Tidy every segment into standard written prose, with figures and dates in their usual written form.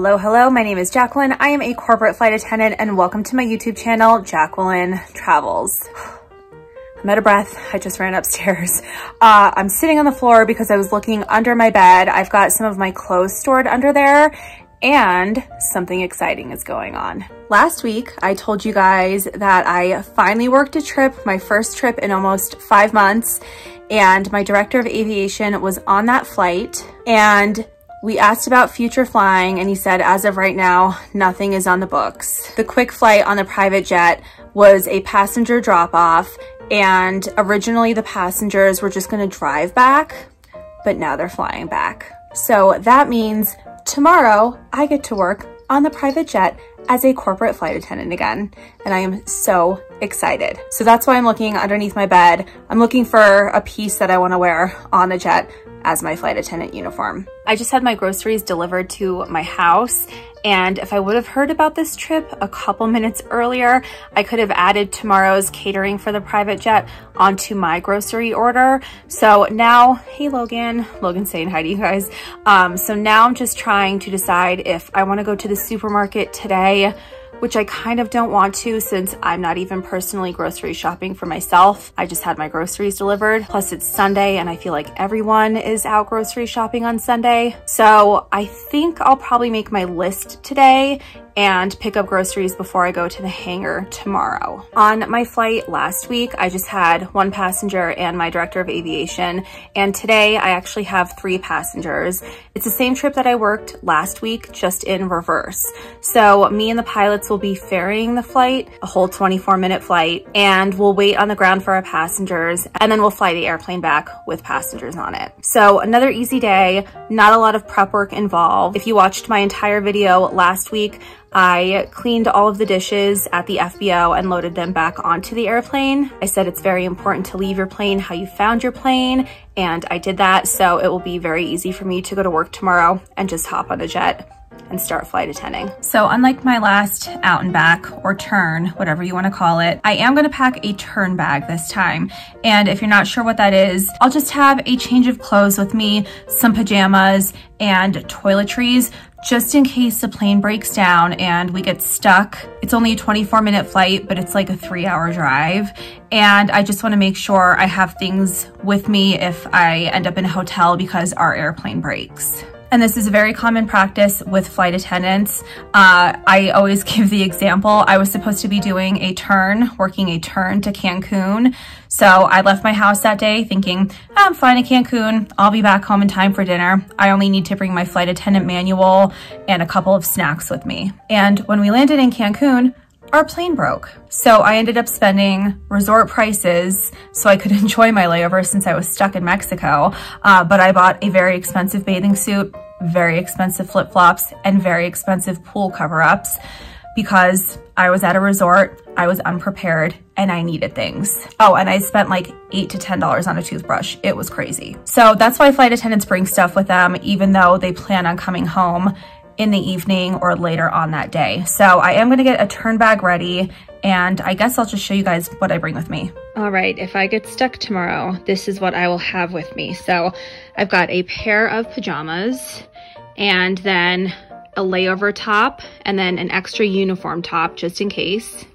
Hello, hello, my name is Jacqueline. I am a corporate flight attendant and welcome to my YouTube channel, Jacqueline Travels. I'm out of breath, I just ran upstairs. I'm sitting on the floor because I was looking under my bed. I've got some of my clothes stored under there and something exciting is going on. Last week, I told you guys that I finally worked a trip, my first trip in almost 5 months, and my director of aviation was on that flight, and we asked about future flying and he said, as of right now, nothing is on the books. The quick flight on the private jet was a passenger drop-off, and originally the passengers were just gonna drive back, but now they're flying back. So that means tomorrow I get to work on the private jet as a corporate flight attendant again, and I am so excited. So that's why I'm looking underneath my bed. I'm looking for a piece that I wanna wear on the jet as my flight attendant uniform. I just had my groceries delivered to my house, and if I would have heard about this trip a couple minutes earlier, I could have added tomorrow's catering for the private jet onto my grocery order. So now, hey Logan, Logan's saying hi to you guys. So now I'm just trying to decide if I wanna go to the supermarket today, which I kind of don't want to since I'm not even personally grocery shopping for myself. I just had my groceries delivered. Plus it's Sunday and I feel like everyone is out grocery shopping on Sunday. So I think I'll probably make my list today and pick up groceries before I go to the hangar tomorrow. On my flight last week, I just had one passenger and my director of aviation, and today I actually have 3 passengers. It's the same trip that I worked last week, just in reverse. So me and the pilots will be ferrying the flight, a whole 24-minute flight, and we'll wait on the ground for our passengers, and then we'll fly the airplane back with passengers on it. So another easy day, not a lot of prep work involved. If you watched my entire video last week, I cleaned all of the dishes at the FBO and loaded them back onto the airplane. I said it's very important to leave your plane how you found your plane, and I did that, so it will be very easy for me to go to work tomorrow and just hop on a jet and start flight attending. So unlike my last out and back or turn, whatever you want to call it, I am going to pack a turn bag this time. And if you're not sure what that is, I'll just have a change of clothes with me, some pajamas and toiletries, just in case the plane breaks down and we get stuck. It's only a 24-minute flight, but it's like a 3-hour drive. And I just want to make sure I have things with me if I end up in a hotel because our airplane breaks. And this is a very common practice with flight attendants. I always give the example. I was supposed to be doing a turn, working a turn to Cancun. So I left my house that day thinking, I'm flying to Cancun. I'll be back home in time for dinner. I only need to bring my flight attendant manual and a couple of snacks with me. And when we landed in Cancun, our plane broke. So I ended up spending resort prices so I could enjoy my layover since I was stuck in Mexico. But I bought a very expensive bathing suit, very expensive flip-flops, and very expensive pool cover-ups because I was at a resort, I was unprepared, and I needed things. Oh, and I spent like $8 to $10 on a toothbrush. It was crazy. So that's why flight attendants bring stuff with them, even though they plan on coming home in the evening or later on that day. So I am gonna get a turn bag ready, and I guess I'll just show you guys what I bring with me. All right, if I get stuck tomorrow, this is what I will have with me. So I've got a pair of pajamas and then a layover top and then an extra uniform top just in case.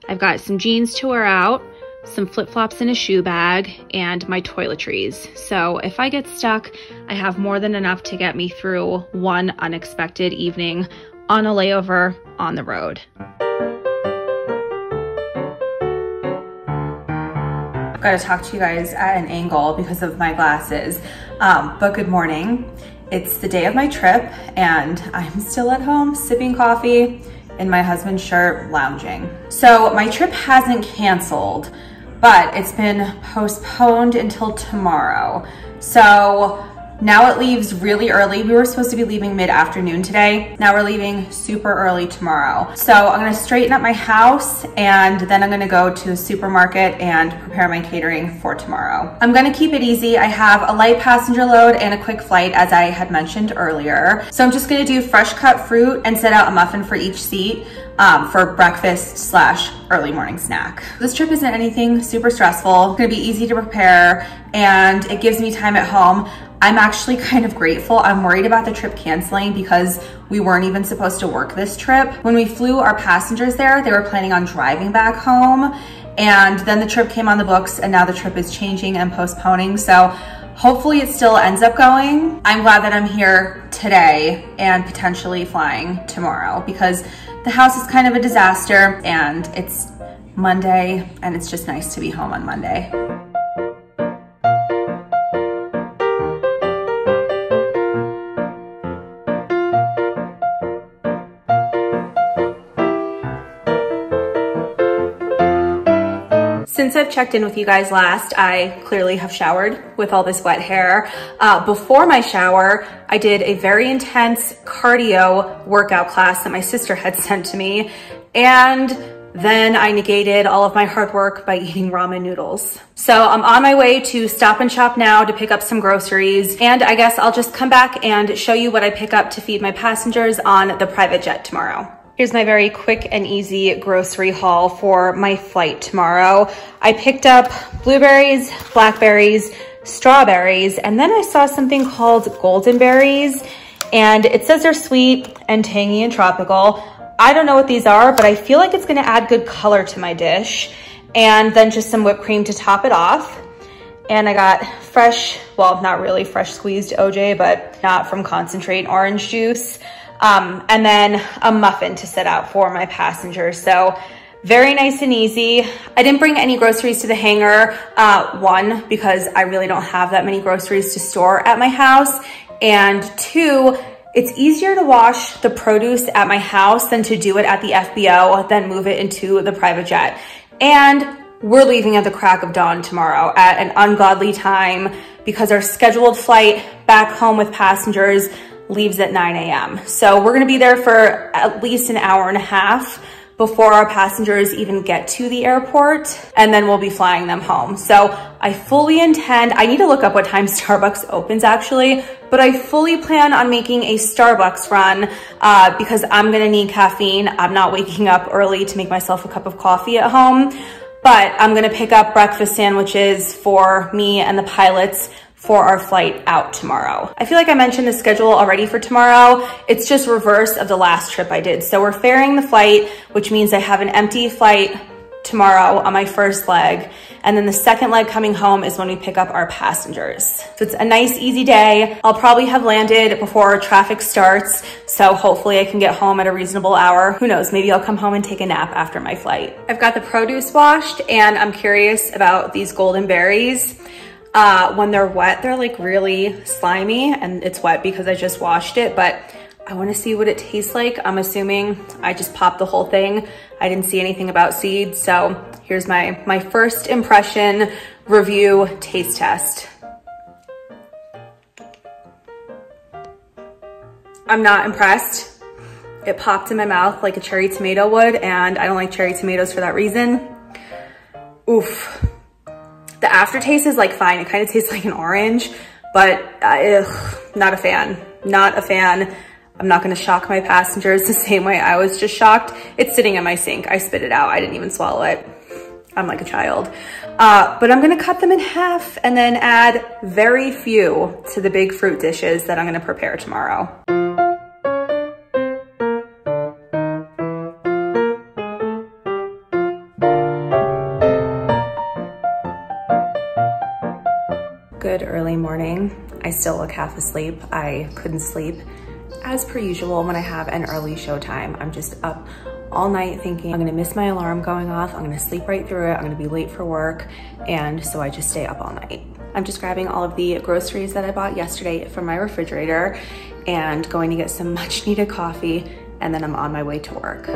I've got some jeans to wear out, some flip-flops in a shoe bag, and my toiletries. So if I get stuck, I have more than enough to get me through one unexpected evening on a layover on the road. I've got to talk to you guys at an angle because of my glasses, but good morning. It's the day of my trip and I'm still at home sipping coffee in my husband's shirt, lounging. So my trip hasn't canceled, but it's been postponed until tomorrow. So now it leaves really early. We were supposed to be leaving mid-afternoon today. Now we're leaving super early tomorrow. So I'm gonna straighten up my house and then I'm gonna go to the supermarket and prepare my catering for tomorrow. I'm gonna keep it easy. I have a light passenger load and a quick flight as I had mentioned earlier. So I'm just gonna do fresh cut fruit and set out a muffin for each seat for breakfast / early morning snack. This trip isn't anything super stressful. It's gonna be easy to prepare and it gives me time at home. I'm actually kind of grateful. I'm worried about the trip canceling because we weren't even supposed to work this trip. When we flew our passengers there, they were planning on driving back home, and then the trip came on the books, and now the trip is changing and postponing. So hopefully it still ends up going. I'm glad that I'm here today and potentially flying tomorrow because the house is kind of a disaster and it's Monday and it's just nice to be home on Monday. Since I've checked in with you guys last, I clearly have showered with all this wet hair. Before my shower, I did a very intense cardio workout class that my sister had sent to me. And then I negated all of my hard work by eating ramen noodles. So I'm on my way to Stop and Shop now to pick up some groceries. And I guess I'll just come back and show you what I pick up to feed my passengers on the private jet tomorrow. Here's my very quick and easy grocery haul for my flight tomorrow. I picked up blueberries, blackberries, strawberries, and then I saw something called golden berries, and it says they're sweet and tangy and tropical. I don't know what these are, but I feel like it's gonna add good color to my dish. And then just some whipped cream to top it off. And I got fresh, well, not really fresh squeezed OJ, but not from concentrate orange juice. And then a muffin to set out for my passengers. So very nice and easy. I didn't bring any groceries to the hangar. One, because I really don't have that many groceries to store at my house. And two, it's easier to wash the produce at my house than to do it at the FBO, then move it into the private jet. And we're leaving at the crack of dawn tomorrow at an ungodly time because our scheduled flight back home with passengers leaves at 9 a.m. So we're gonna be there for at least an hour and a half before our passengers even get to the airport, and then we'll be flying them home. So I fully intend, I need to look up what time Starbucks opens actually, but I fully plan on making a Starbucks run because I'm gonna need caffeine. I'm not waking up early to make myself a cup of coffee at home, but I'm gonna pick up breakfast sandwiches for me and the pilots for our flight out tomorrow. I feel like I mentioned the schedule already for tomorrow. It's just reverse of the last trip I did. So we're ferrying the flight, which means I have an empty flight tomorrow on my first leg. And then the second leg coming home is when we pick up our passengers. So it's a nice, easy day. I'll probably have landed before traffic starts. So hopefully I can get home at a reasonable hour. Who knows, maybe I'll come home and take a nap after my flight. I've got the produce washed and I'm curious about these golden berries. When they're wet, they're like really slimy, and it's wet because I just washed it, but I wanna see what it tastes like. I'm assuming I just popped the whole thing. I didn't see anything about seeds, so here's my first impression review taste test. I'm not impressed. It popped in my mouth like a cherry tomato would, and I don't like cherry tomatoes for that reason. Oof. The aftertaste is like fine. It kind of tastes like an orange, but not a fan, not a fan. I'm not gonna shock my passengers the same way I was just shocked. It's sitting in my sink. I spit it out. I didn't even swallow it. I'm like a child. But I'm gonna cut them in half and then add very few to the big fruit dishes that I'm gonna prepare tomorrow. Good early morning. I still look half asleep. I couldn't sleep. As per usual, when I have an early show time, I'm just up all night thinking I'm gonna miss my alarm going off. I'm gonna sleep right through it. I'm gonna be late for work. And so I just stay up all night. I'm just grabbing all of the groceries that I bought yesterday from my refrigerator and going to get some much needed coffee. And then I'm on my way to work.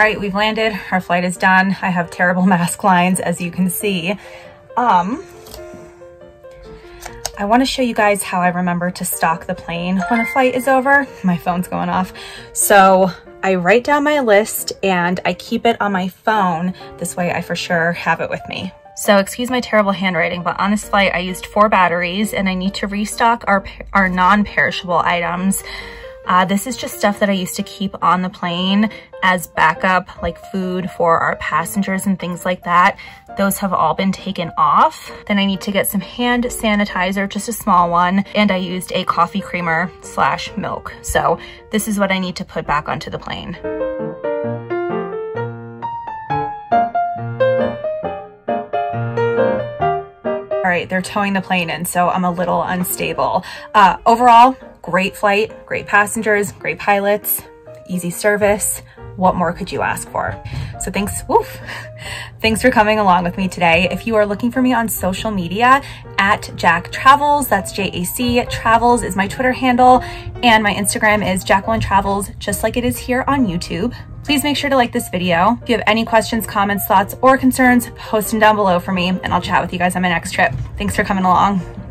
right, we've landed. Our flight is done. I have terrible mask lines, as you can see. I want to show you guys how I remember to stock the plane when a flight is over. My phone's going off. So I write down my list and I keep it on my phone. This way I for sure have it with me. So excuse my terrible handwriting, but on this flight I used 4 batteries and I need to restock our non-perishable items. This is just stuff that I used to keep on the plane as backup, like food for our passengers and things like that. Those have all been taken off. Then I need to get some hand sanitizer, just a small one, and I used a coffee creamer / milk. So this is what I need to put back onto the plane. All right, they're towing the plane in, so I'm a little unstable. Overall, great flight, great passengers, great pilots, easy service. What more could you ask for? So thanks for coming along with me today. If you are looking for me on social media, at Jack Travels, that's JAC, Travels is my Twitter handle, and my Instagram is Jacqueline Travels, just like it is here on YouTube. Please make sure to like this video. If you have any questions, comments, thoughts, or concerns, post them down below for me, and I'll chat with you guys on my next trip. Thanks for coming along.